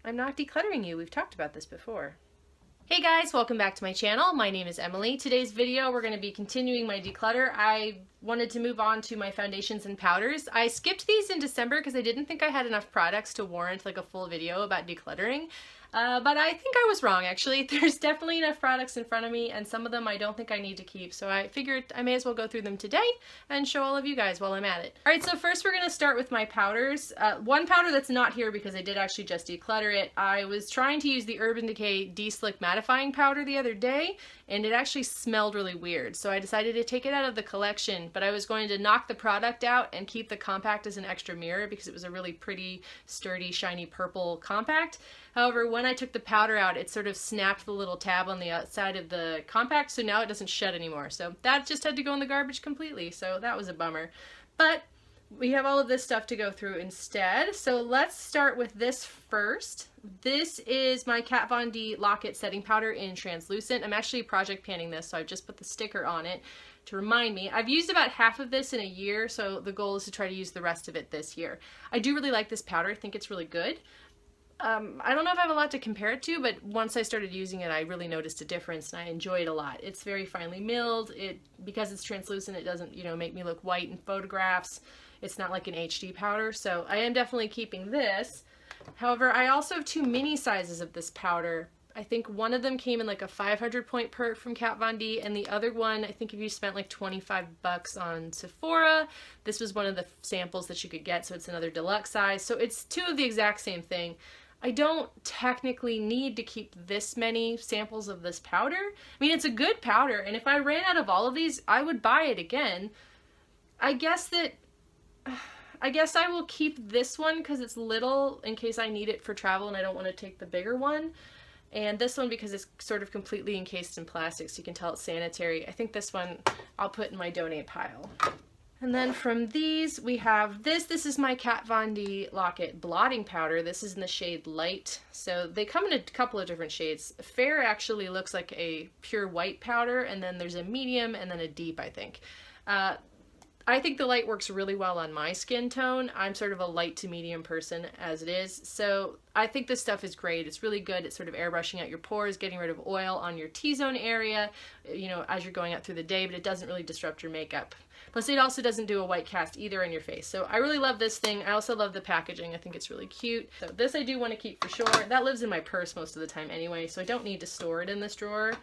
I'm not decluttering you. We've talked about this before. Hey guys, welcome back to my channel. My name is Emily. Today's video we're going to be continuing my declutter. I wanted to move on to my foundations and powders. I skipped these in December because I didn't think I had enough products to warrant like a full video about decluttering. But I think I was wrong actually. There's definitely enough products in front of me and some of them I don't think I need to keep. So I figured I may as well go through them today and show all of you guys while I'm at it. Alright, so first we're going to start with my powders. One powder that's not here because I did actually just declutter it. I was trying to use the Urban Decay De-Slick Mattifying powder the other day and it actually smelled really weird. So I decided to take it out of the collection, but I was going to knock the product out and keep the compact as an extra mirror because it was a really pretty, sturdy, shiny purple compact. However, when I took the powder out, it sort of snapped the little tab on the outside of the compact, so now it doesn't shed anymore. So that just had to go in the garbage completely, so that was a bummer. But we have all of this stuff to go through instead, so let's start with this first. This is my Kat Von D Lock-It Setting Powder in Translucent. I'm actually project panning this, so I've just put the sticker on it to remind me. I've used about half of this in a year, so the goal is to try to use the rest of it this year. I do really like this powder. I think it's really good. I don't know if I have a lot to compare it to, but once I started using it, I really noticed a difference and I enjoy it a lot. It's very finely milled. Because it's translucent, it doesn't, make me look white in photographs. It's not like an HD powder, so I am definitely keeping this. However, I also have two mini sizes of this powder. I think one of them came in like a 500 point perk from Kat Von D, and the other one, I think if you spent like 25 bucks on Sephora, this was one of the samples that you could get, so it's another deluxe size. So it's two of the exact same thing. I don't technically need to keep this many samples of this powder. I mean, it's a good powder, and if I ran out of all of these, I would buy it again. I guess I will keep this one because it's little in case I need it for travel and I don't want to take the bigger one. And this one because it's sort of completely encased in plastic, so you can tell it's sanitary. I think this one I'll put in my donate pile. And then from these, we have this. This is my Kat Von D Lock-It Blotting Powder. This is in the shade Light. So they come in a couple of different shades. Fair actually looks like a pure white powder, and then there's a medium and then a deep, I think. I think the light works really well on my skin tone. I'm sort of a light to medium person as it is. So I think this stuff is great. It's really good. It's sort of airbrushing out your pores, getting rid of oil on your T-zone area, as you're going out through the day, but it doesn't really disrupt your makeup. Plus it also doesn't do a white cast either on your face. So I really love this thing. I also love the packaging. I think it's really cute. So this I do want to keep for sure. That lives in my purse most of the time anyway, so I don't need to store it in this drawer.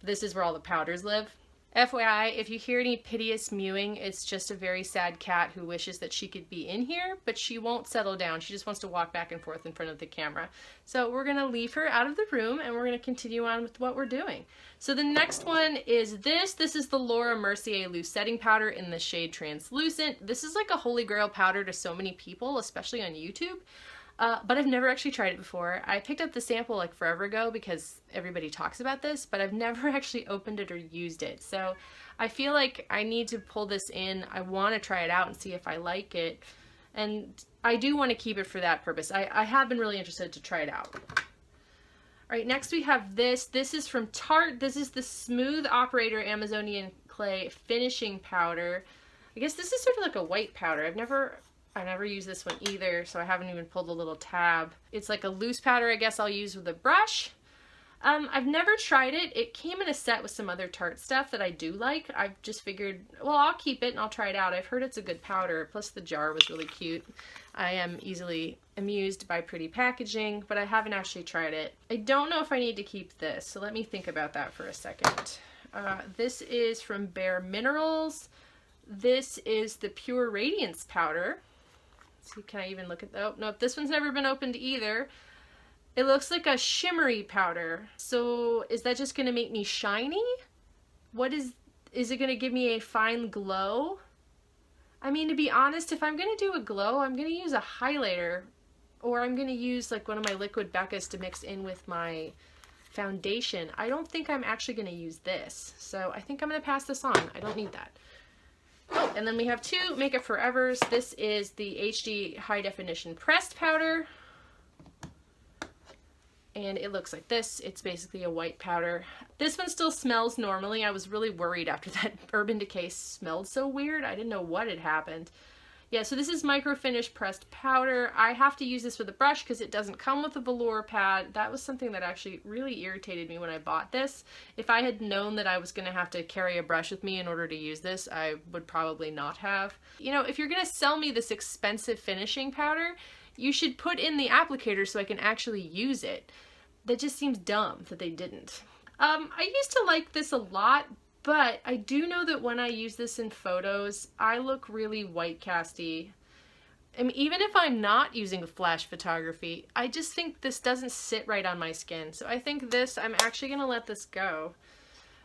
This is where all the powders live. FYI, if you hear any piteous mewing, it's just a very sad cat who wishes that she could be in here, but she won't settle down. She just wants to walk back and forth in front of the camera. So we're going to leave her out of the room and we're going to continue on with what we're doing. So the next one is this. This is the Laura Mercier Loose Setting Powder in the shade Translucent. This is like a holy grail powder to so many people, especially on YouTube. But I've never actually tried it before. I picked up the sample like forever ago because everybody talks about this, but I've never actually opened it or used it. So I feel like I need to pull this in. I want to try it out and see if I like it. And I do want to keep it for that purpose. I have been really interested to try it out. Alright, next we have this. This is from Tarte. This is the Smooth Operator Amazonian Clay Finishing Powder. I guess this is sort of like a white powder. I never used this one either, so I haven't even pulled the little tab. It's like a loose powder I guess I'll use with a brush. I've never tried it. It came in a set with some other Tarte stuff that I do like. I've just figured, well, I'll keep it and I'll try it out. I've heard it's a good powder, plus the jar was really cute. I am easily amused by pretty packaging, but I haven't actually tried it. I don't know if I need to keep this, so let me think about that for a second. This is from Bare Minerals. This is the Pure Radiance powder. So can I even look at that? Oh, no, this one's never been opened either. It looks like a shimmery powder. So is that just going to make me shiny? Is it going to give me a fine glow? I mean, to be honest, if I'm going to do a glow, I'm going to use a highlighter, or I'm going to use like one of my liquid Becca's to mix in with my foundation. I don't think I'm actually going to use this. So I think I'm going to pass this on. I don't need that. Oh, and then we have two Makeup Forevers. This is the HD High Definition Pressed Powder. And it looks like this. It's basically a white powder. This one still smells normally. I was really worried after that Urban Decay smelled so weird. I didn't know what had happened. Yeah, so this is Microfinish pressed powder. I have to use this with a brush because it doesn't come with a velour pad. That was something that actually really irritated me when I bought this. If I had known that I was going to have to carry a brush with me in order to use this, I would probably not have. You know, if you're going to sell me this expensive finishing powder, you should put in the applicator so I can actually use it. That just seems dumb that they didn't. I used to like this a lot, but I do know that when I use this in photos, I look really white casty. I mean, even if I'm not using flash photography, I just think this doesn't sit right on my skin. So I think this, I'm actually going to let this go.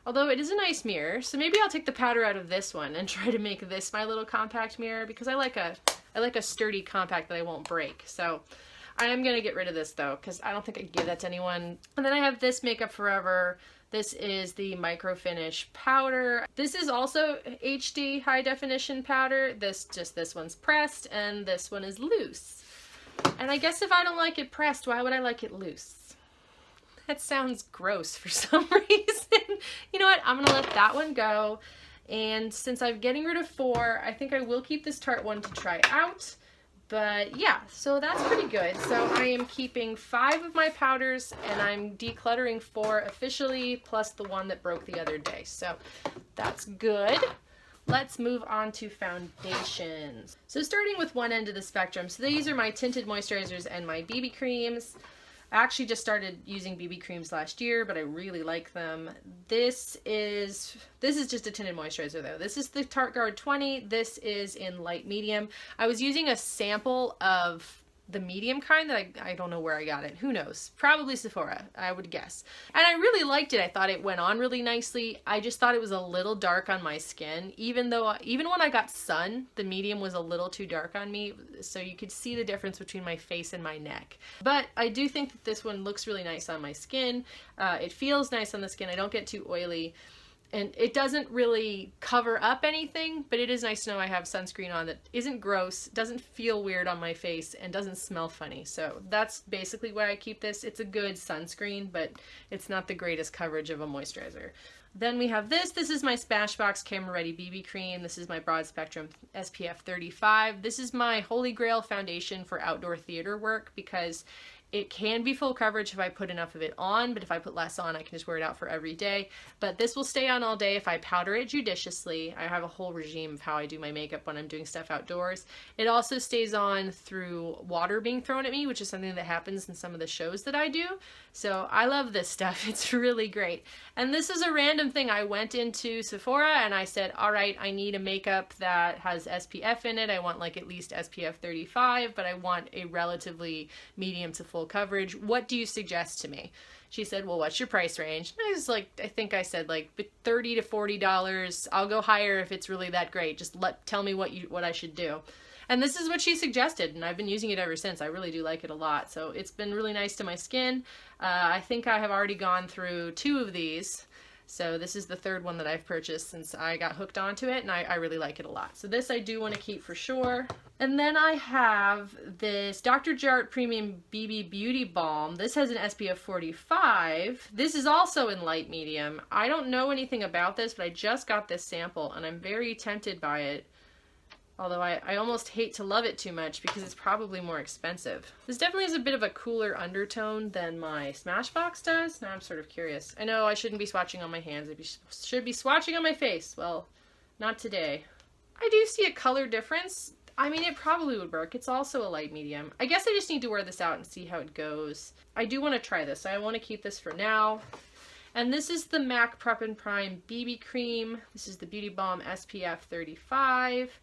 Although it is a nice mirror, so maybe I'll take the powder out of this one and try to make this my little compact mirror, because I like a sturdy compact that I won't break. So I am going to get rid of this though, because I don't think I can give that to anyone. And then I have this Makeup Forever. This is the Microfinish powder. This is also HD high definition powder. This one's pressed and this one is loose. And I guess if I don't like it pressed, why would I like it loose? That sounds gross for some reason. You know what? I'm gonna let that one go. And since I'm getting rid of 4, I think I will keep this Tarte one to try out. But yeah, so that's pretty good. So I am keeping 5 of my powders and I'm decluttering 4 officially, plus the one that broke the other day. So that's good. Let's move on to foundations. So starting with one end of the spectrum. So these are my tinted moisturizers and my BB creams. I actually just started using BB creams last year, but I really like them. This is just a tinted moisturizer though. This is the Tartegard 20. This is in light medium. I was using a sample of the medium kind that I don't know where I got it. Who knows? Probably Sephora, I would guess. And I really liked it. I thought it went on really nicely. I just thought it was a little dark on my skin. Even when I got sun, the medium was a little too dark on me. So you could see the difference between my face and my neck. But I do think that this one looks really nice on my skin. It feels nice on the skin. I don't get too oily. And it doesn't really cover up anything, but it is nice to know I have sunscreen on that isn't gross, doesn't feel weird on my face, and doesn't smell funny. So that's basically why I keep this. It's a good sunscreen, but it's not the greatest coverage of a moisturizer. Then we have this. This is my Smashbox Camera Ready BB Cream. This is my Broad Spectrum SPF 35. This is my holy grail foundation for outdoor theater work because it can be full coverage if I put enough of it on, but if I put less on, I can just wear it out for every day. But this will stay on all day if I powder it judiciously. I have a whole regime of how I do my makeup when I'm doing stuff outdoors. It also stays on through water being thrown at me, which is something that happens in some of the shows that I do. So I love this stuff. It's really great. And this is a random thing. I went into Sephora and I said, all right, I need a makeup that has SPF in it. I want like at least SPF 35, but I want a relatively medium to full coverage. What do you suggest to me? She said, well, what's your price range? And I was like, I think I said like $30 to $40. I'll go higher if it's really that great. Just tell me what I should do. And this is what she suggested, and I've been using it ever since. I really do like it a lot. So it's been really nice to my skin. I think I have already gone through 2 of these. So this is the 3rd one that I've purchased since I got hooked onto it, and I really like it a lot. So this I do want to keep for sure. And then I have this Dr. Jart Premium BB Beauty Balm. This has an SPF 45. This is also in light medium. I don't know anything about this, but I just got this sample, and I'm very tempted by it. Although I almost hate to love it too much because it's probably more expensive. This definitely has a bit of a cooler undertone than my Smashbox does. Now I'm sort of curious. I know I shouldn't be swatching on my hands. I should be swatching on my face. Well, not today. I do see a color difference. I mean, it probably would work. It's also a light medium. I guess I just need to wear this out and see how it goes. I do want to try this. So I want to keep this for now. And this is the MAC Prep and Prime BB Cream. This is the Beauty Balm SPF 35.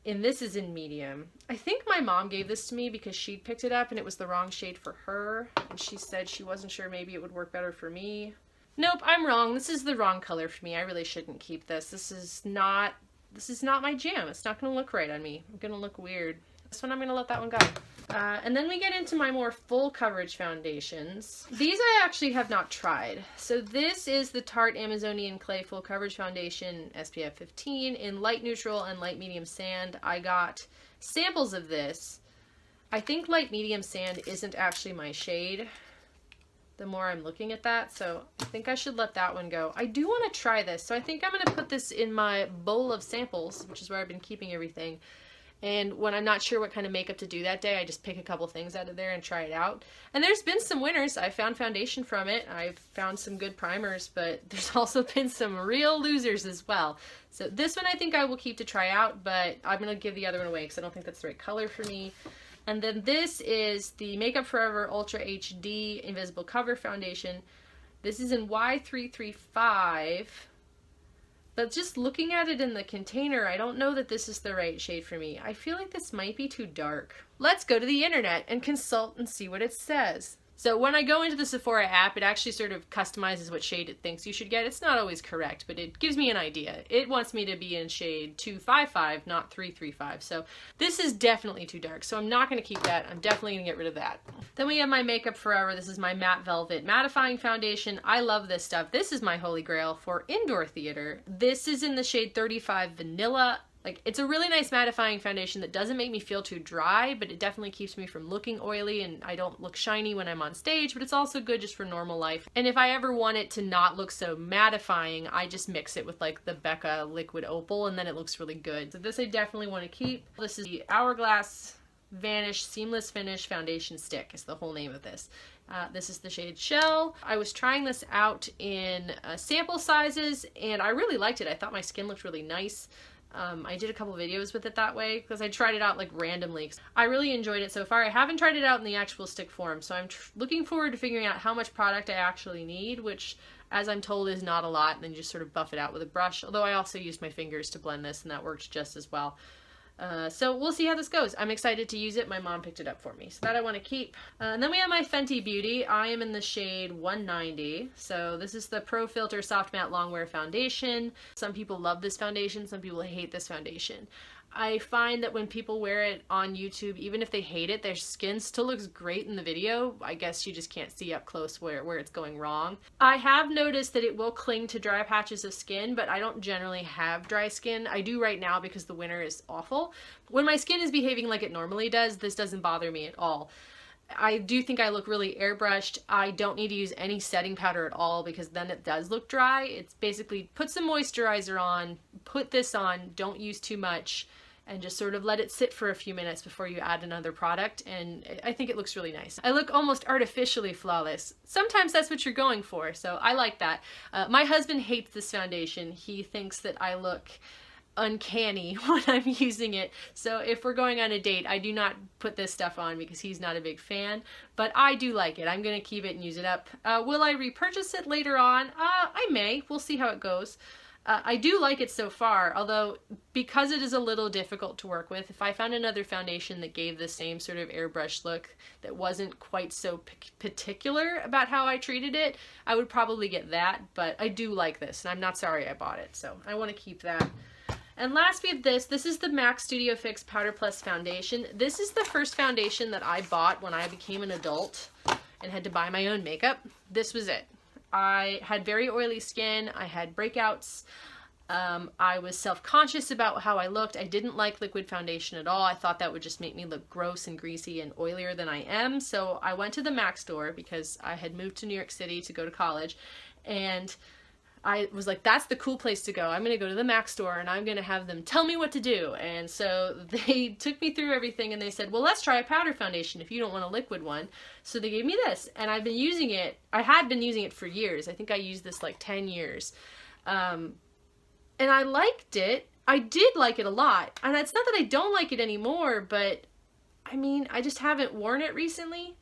And this is in medium. I think my mom gave this to me because she picked it up and it was the wrong shade for her. And she said she wasn't sure maybe it would work better for me. Nope, I'm wrong. This is the wrong color for me. I really shouldn't keep this. This is not my jam. It's not gonna look right on me. I'm gonna look weird. This one I'm gonna let that one go. And then we get into my more full coverage foundations. These I actually have not tried. So this is the Tarte Amazonian Clay Full Coverage Foundation SPF 15 in light neutral and light medium sand. I got samples of this. I think light medium sand isn't actually my shade the more I'm looking at that, so I think I should let that one go. I do want to try this, so I think I'm going to put this in my bowl of samples, which is where I've been keeping everything. And when I'm not sure what kind of makeup to do that day, I just pick a couple things out of there and try it out. And there's been some winners. I found foundation from it. I've found some good primers, but there's also been some real losers as well. So this one I think I will keep to try out, but I'm going to give the other one away because I don't think that's the right color for me. And then this is the Makeup Forever Ultra HD Invisible Cover Foundation. This is in Y335. But just looking at it in the container, I don't know that this is the right shade for me. I feel like this might be too dark. Let's go to the internet and consult and see what it says. So when I go into the Sephora app, it actually sort of customizes what shade it thinks you should get. It's not always correct, but it gives me an idea. It wants me to be in shade 255, not 335. So this is definitely too dark, so I'm not going to keep that. I'm definitely going to get rid of that. Then we have my Makeup Forever. This is my Matte Velvet Mattifying Foundation. I love this stuff. This is my holy grail for indoor theater. This is in the shade 35 Vanilla. Like, it's a really nice mattifying foundation that doesn't make me feel too dry, but it definitely keeps me from looking oily, and I don't look shiny when I'm on stage, but it's also good just for normal life. And if I ever want it to not look so mattifying, I just mix it with like the Becca Liquid Opal, and then it looks really good. So this I definitely want to keep. This is the Hourglass Vanish Seamless Finish Foundation Stick is the whole name of this. This is the shade Shell. I was trying this out in sample sizes, and I really liked it. I thought my skin looked really nice. I did a couple videos with it that way because I tried it out like randomly. I really enjoyed it so far. I haven't tried it out in the actual stick form, so I'm looking forward to figuring out how much product I actually need, which, as I'm told, is not a lot, and then you just sort of buff it out with a brush, although I also used my fingers to blend this, and that worked just as well. So we'll see how this goes. I'm excited to use it. My mom picked it up for me, so that I want to keep. And then we have my Fenty Beauty. I am in the shade 190. So this is the Pro Filt'r Soft Matte Longwear Foundation. Some people love this foundation. Some people hate this foundation. I find that when people wear it on YouTube, even if they hate it, their skin still looks great in the video. I guess you just can't see up close where it's going wrong. I have noticed that it will cling to dry patches of skin, but I don't generally have dry skin. I do right now because the winter is awful. When my skin is behaving like it normally does, this doesn't bother me at all. I do think I look really airbrushed. I don't need to use any setting powder at all because then it does look dry. It's basically put some moisturizer on, put this on, don't use too much, and just sort of let it sit for a few minutes before you add another product, and I think it looks really nice. I look almost artificially flawless. Sometimes that's what you're going for, so I like that. My husband hates this foundation. He thinks that I look uncanny when I'm using it, so if we're going on a date, I do not put this stuff on because he's not a big fan, but I do like it. I'm gonna keep it and use it up. Will I repurchase it later on? I may. We'll see how it goes. I do like it so far, although because it is a little difficult to work with, if I found another foundation that gave the same sort of airbrush look that wasn't quite so particular about how I treated it, I would probably get that, but I do like this, and I'm not sorry I bought it, so I want to keep that. And last we have this. This is the MAC Studio Fix Powder Plus Foundation. This is the first foundation that I bought when I became an adult and had to buy my own makeup. This was it. I had very oily skin, I had breakouts, I was self-conscious about how I looked. I didn't like liquid foundation at all. I thought that would just make me look gross and greasy and oilier than I am, so I went to the MAC store because I had moved to New York City to go to college, and I was like, that's the cool place to go. I'm going to go to the MAC store and I'm going to have them tell me what to do. And so they took me through everything and they said, well, let's try a powder foundation if you don't want a liquid one. So they gave me this, and I've been using it. I had been using it for years. I think I used this like 10 years. And I liked it. I did like it a lot. And it's not that I don't like it anymore, but I mean, I just haven't worn it recently.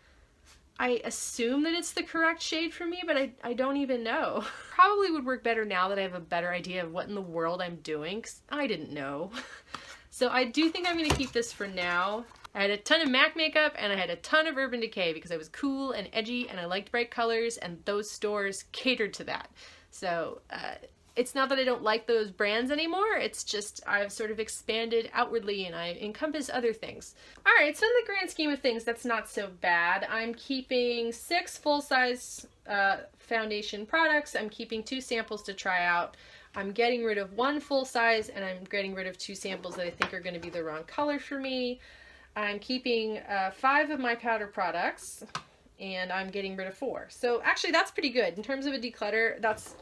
I assume that it's the correct shade for me, but I don't even know. Probably would work better now that I have a better idea of what in the world I'm doing, because I didn't know. So I do think I'm going to keep this for now. I had a ton of MAC makeup and I had a ton of Urban Decay because I was cool and edgy and I liked bright colors, and those stores catered to that. So it's not that I don't like those brands anymore, it's just I've sort of expanded outwardly and I encompass other things. Alright, so in the grand scheme of things, that's not so bad. I'm keeping 6 full-size foundation products. I'm keeping 2 samples to try out. I'm getting rid of 1 full size, and I'm getting rid of 2 samples that I think are going to be the wrong color for me. I'm keeping 5 of my powder products. and I'm getting rid of 4. So actually that's pretty good. In terms of a declutter, that's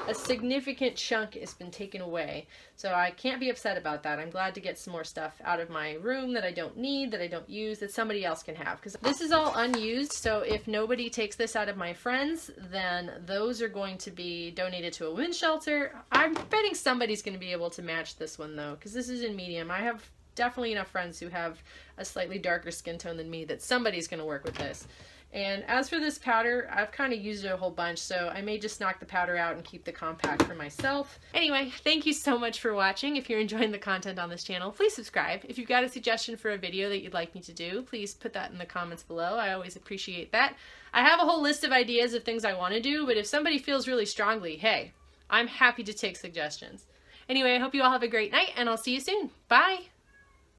a significant chunk has been taken away. So I can't be upset about that. I'm glad to get some more stuff out of my room that I don't need, that I don't use, that somebody else can have. Because this is all unused, so if nobody takes this out of my friends, then those are going to be donated to a women's shelter. I'm betting somebody's going to be able to match this one though, because this is in medium. I have definitely enough friends who have a slightly darker skin tone than me that somebody's going to work with this. And as for this powder, I've kind of used it a whole bunch, so I may just knock the powder out and keep the compact for myself. Anyway, thank you so much for watching. If you're enjoying the content on this channel, please subscribe. If you've got a suggestion for a video that you'd like me to do, please put that in the comments below. I always appreciate that. I have a whole list of ideas of things I want to do, but if somebody feels really strongly, hey, I'm happy to take suggestions. Anyway, I hope you all have a great night, and I'll see you soon. Bye!